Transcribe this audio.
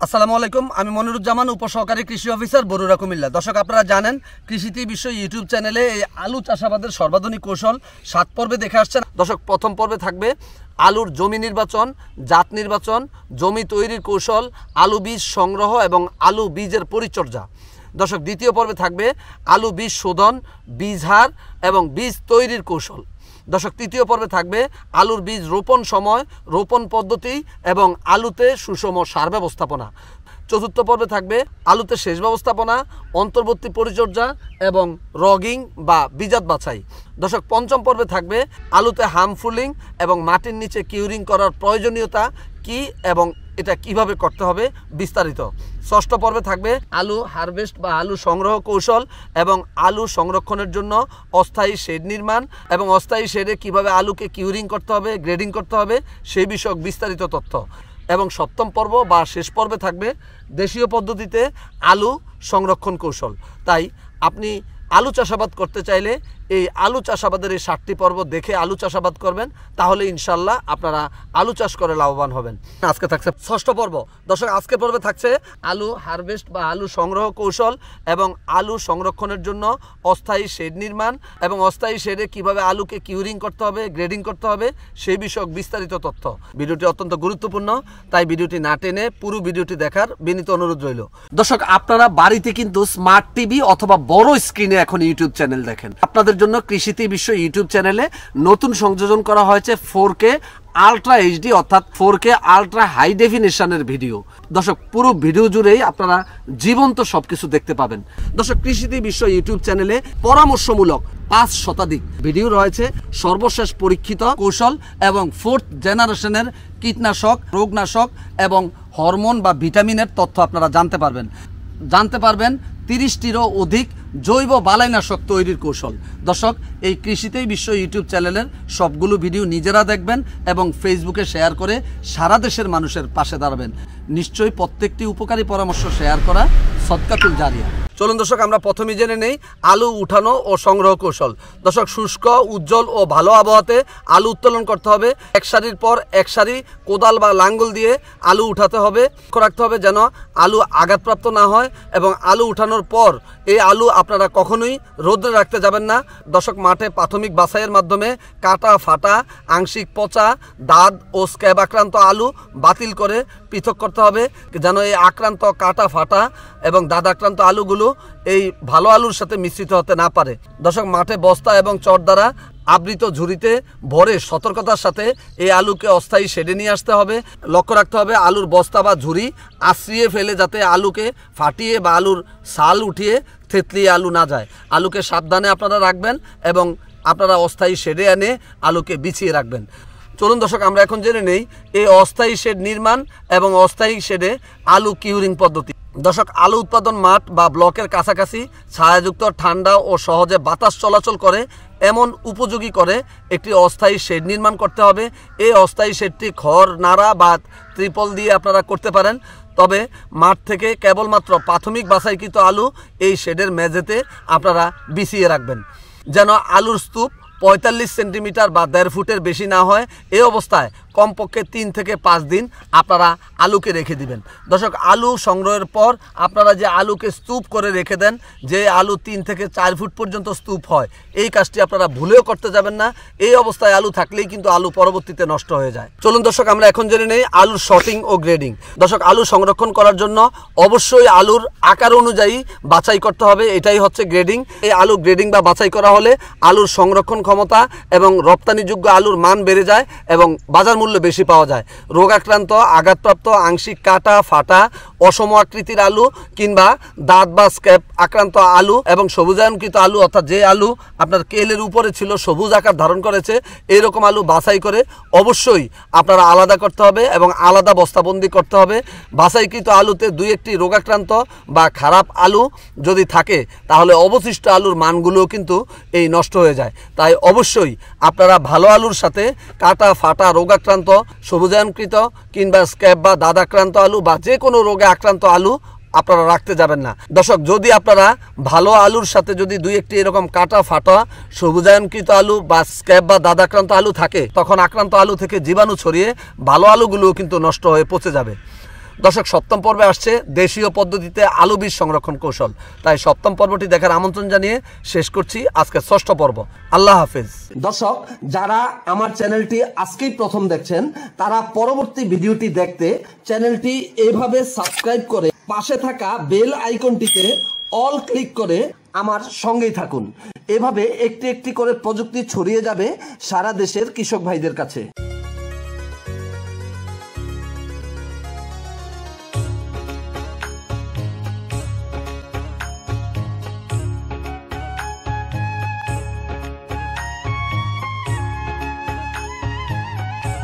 আসসালামু আলাইকুম, আমি মনিরুজ্জামান, উপসহকারী কৃষি অফিসার, বরুড়া, কুমিল্লা। দর্শক, আপনারা জানেন কৃষিতে বিশ্ব ইউটিউব চ্যানেলে এই আলু চাষাবাদের সর্বাধুনিক কৌশল 7 পর্বে দেখে আসছেন। দর্শক, প্রথম পর্বে থাকবে আলুর জমি নির্বাচন, জাত নির্বাচন, জমি তৈরির কৌশল, আলু বীজ সংগ্রহ এবং আলু বীজের পরিচর্যা। দর্শক, দ্বিতীয় পর্বে থাকবে আলু বীজ শোধন, বীজ হার এবং বীজ তৈরির কৌশল। দর্শক, তৃতীয় পর্বে থাকবে আলুর বীজ রোপণ সময়, রোপণ পদ্ধতি এবং আলুতে সুষম সার ব্যবস্থাপনা। চতুর্থ পর্বে থাকবে আলুতে সেচ ব্যবস্থাপনা, অন্তর্বর্তী পরিচর্যা এবং রগিং বা বীজাত বাছাই। দর্শক, পঞ্চম পর্বে থাকবে আলুতে হার্মফুলিং এবং মাটির নিচে কিউরিং করার প্রয়োজনীয়তা কি এবং এটা কিভাবে করতে হবে বিস্তারিত। ষষ্ঠ পর্বে থাকবে আলু হারভেস্ট বা আলু সংগ্রহ কৌশল এবং আলু সংরক্ষণের জন্য অস্থায়ী শেড নির্মাণ এবং অস্থায়ী শেডে কিভাবে আলুকে কিউরিং করতে হবে, গ্রেডিং করতে হবে সেই বিষয়ক বিস্তারিত তথ্য। এবং সপ্তম পর্ব বা শেষ পর্বে থাকবে দেশীয় পদ্ধতিতে আলু সংরক্ষণ কৌশল। তাই আপনি আলু চাষাবাদ করতে চাইলে এই আলু চাষাবাদের এই 7টি পর্ব দেখে আলু চাষাবাদ করবেন, তাহলে ইনশাল্লাহ আপনারা আলু চাষ করে লাভবান হবেন। আজকে থাকছে ষষ্ঠ পর্ব। দর্শক, আজকে পর্বে থাকছে আলু হারভেস্ট বা আলু সংগ্রহ কৌশল এবং আলু সংরক্ষণের জন্য অস্থায়ী শেড নির্মাণ এবং অস্থায়ী শেডে কিভাবে আলুকে কিউরিং করতে হবে, গ্রেডিং করতে হবে সেই বিষয়ক বিস্তারিত তথ্য। ভিডিওটি অত্যন্ত গুরুত্বপূর্ণ, তাই ভিডিওটি না টেনে পুরো ভিডিওটি দেখার বিনীত অনুরোধ রইল। দর্শক, আপনারা বাড়িতে কিন্তু স্মার্ট টিভি অথবা বড় স্ক্রিনে এখন ইউটিউব চ্যানেল দেখেন। আপনাদের জন্য কৃষিতে বিশ্ব ইউটিউব চ্যানেলে নতুন সংযোজন করা হয়েছে 4K আলট্রা এইচডি অর্থাৎ 4K আলট্রা হাই ডেফিনেশনের ভিডিও। দর্শক, পুরো ভিডিও জুড়েই আপনারা জীবন্ত সবকিছু দেখতে পাবেন। দর্শক, কৃষিতে বিশ্ব ইউটিউব চ্যানেলে পরামর্শমূলক 5 শতাধিক ভিডিও রয়েছে, সর্বশেষ পরীক্ষিত কৌশল এবং 4th জেনারেশনের কীটনাশক, রোগনাশক এবং হরমোন বা ভিটামিনের তথ্য আপনারা জানতে পারবেন 30টিরও অধিক জৈব বালাইনাশক তৈরির কৌশল। দর্শক, এই কৃষিতেই বিশ্ব ইউটিউব চ্যানেলের সবগুলো ভিডিও নিজেরা দেখবেন এবং ফেসবুকে শেয়ার করে সারা দেশের মানুষের পাশে দাঁড়াবেন। নিশ্চয়ই প্রত্যেকটি উপকারী পরামর্শ শেয়ার করা সদকাতুল জারিয়া। চলুন দর্শক, আমরা প্রথমে জেনে নেই আলু উঠানো ও সংগ্রহ কৌশল। দর্শক, শুষ্ক, উজ্জ্বল ও ভালো আবহাওয়াতে আলু উত্তোলন করতে হবে। এক সারির পর এক সারি কোদাল বা লাঙ্গল দিয়ে আলু উঠাতে হবে। লক্ষ্য রাখতে হবে যেন আলু আঘাতপ্রাপ্ত না হয় এবং আলু উঠানোর পর এই আলু আপনারা কখনোই রোদে রাখতে যাবেন না। দর্শক, মাঠে প্রাথমিক বাছাইয়ের মাধ্যমে কাটা, ফাটা, আংশিক পচা, দাঁত ও স্ক্যাব আক্রান্ত আলু বাতিল করে পৃথক করতে হবে যেন এই আক্রান্ত, কাটা, ফাটা এবং দাঁত আক্রান্ত আলুগুলো এই ভালো আলুর সাথে মিশ্রিত হতে না পারে। দর্শক, মাঠে বস্তা এবং চট দ্বারা আবৃত ঝুড়িতে ভরে সতর্কতার সাথে এই আলুকে অস্থায়ী শেডে নিয়ে আসতে হবে। লক্ষ্য রাখতে হবে আলুর বস্তা বা ঝুড়ি আশ্রিয়ে ফেলে যাতে আলুকে ফাটিয়ে বা আলুর ছাল উঠিয়ে থেতলিয়ে আলু না যায়। আলুকে সাবধানে আপনারা রাখবেন এবং আপনারা অস্থায়ী শেডে এনে আলুকে বিছিয়ে রাখবেন। চলুন দর্শক, আমরা এখন জেনে নেই এই অস্থায়ী শেড নির্মাণ এবং অস্থায়ী শেডে আলু কিউরিং পদ্ধতি। দর্শক, আলু উৎপাদন মাঠ বা ব্লকের কাছাকাছি ছায়াযুক্ত, ঠান্ডা ও সহজে বাতাস চলাচল করে এমন উপযোগী করে একটি অস্থায়ী শেড নির্মাণ করতে হবে। এই অস্থায়ী শেডটি খড়, নাড়া বা ত্রিপল দিয়ে আপনারা করতে পারেন। তবে মাঠ থেকে কেবলমাত্র প্রাথমিক বাছাইকৃত আলু এই শেডের মেঝেতে আপনারা বিছিয়ে রাখবেন যেন আলুর স্তূপ 45 সেন্টিমিটার বা 1.5 ফুটের বেশি না হয়। এই অবস্থায় কমপক্ষে 3 থেকে 5 দিন আপনারা আলুকে রেখে দিবেন। দর্শক, আলু সংগ্রহের পর আপনারা যে আলুকে স্তূপ করে রেখে দেন, যে আলু 3 থেকে 4 ফুট পর্যন্ত স্তূপ হয়, এই কাজটি আপনারা ভুলেও করতে যাবেন না। এই অবস্থায় আলু থাকলেই কিন্তু আলু পরবর্তীতে নষ্ট হয়ে যায়। চলুন দর্শক, আমরা এখন জেনে নেই আলুর শর্টিং ও গ্রেডিং। দর্শক, আলু সংরক্ষণ করার জন্য অবশ্যই আলুর আকার অনুযায়ী বাছাই করতে হবে, এটাই হচ্ছে গ্রেডিং। এই আলু গ্রেডিং বা বাছাই করা হলে আলুর সংরক্ষণ ক্ষমতা এবং রপ্তানিযোগ্য আলুর মান বেড়ে যায় এবং বাজার মূল্য বেশি পাওয়া যায়। রোগ আক্রান্ত, আঘাতপ্রাপ্ত, আংশিক কাটা, ফাটা, অসম আকৃতির আলু কিংবা দাঁত বা স্ক্যাব আক্রান্ত আলু এবং সবুজায়নকৃত আলু অর্থাৎ যে আলু আপনার কেলের উপরে ছিল সবুজ আকার ধারণ করেছে, এরকম আলু বাছাই করে অবশ্যই আপনারা আলাদা করতে হবে এবং আলাদা বস্তাবন্দি করতে হবে। বাছাইকৃত আলুতে 2-1টি রোগাক্রান্ত বা খারাপ আলু যদি থাকে তাহলে অবশিষ্ট আলুর মানগুলোও কিন্তু এই নষ্ট হয়ে যায়। তাই অবশ্যই আপনারা ভালো আলুর সাথে কাটা, ফাটা, রোগাক্রান্ত, সবুজায়নকৃত কিংবা স্ক্যাব বা দাঁত আক্রান্ত আলু বা যে কোনো রোগে আক্রান্ত আলু আপনারা রাখতে যাবেন না। দর্শক, যদি আপনারা ভালো আলুর সাথে যদি 2-1টি এরকম কাটা, ফাটা, সবুজায়নকৃত আলু বা স্ক্যাব বা দাঁত আক্রান্ত আলু থাকে, তখন আক্রান্ত আলু থেকে জীবাণু ছড়িয়ে ভালো আলুগুলোও কিন্তু নষ্ট হয়ে পচে যাবে। দর্শক সপ্তম পর্বে আসছে দেশীয় পদ্ধতিতে আলু বীজ সংরক্ষণ কৌশল। তাই সপ্তম পর্বটি দেখার আমন্ত্রণ জানিয়ে শেষ করছি আজকের ষষ্ঠ পর্ব। আল্লাহ হাফেজ। দর্শক যারা আমার চ্যানেলটি আজকেই প্রথম দেখছেন তারা পরবর্তী ভিডিওটি দেখতে চ্যানেলটি এইভাবে সাবস্ক্রাইব করে পাশে থাকা বেল আইকনটিতে অল ক্লিক করে আমার সঙ্গেই থাকুন। এভাবে একটি একটি করে প্রযুক্তি ছড়িয়ে যাবে সারা দেশের কৃষক ভাইদের কাছে।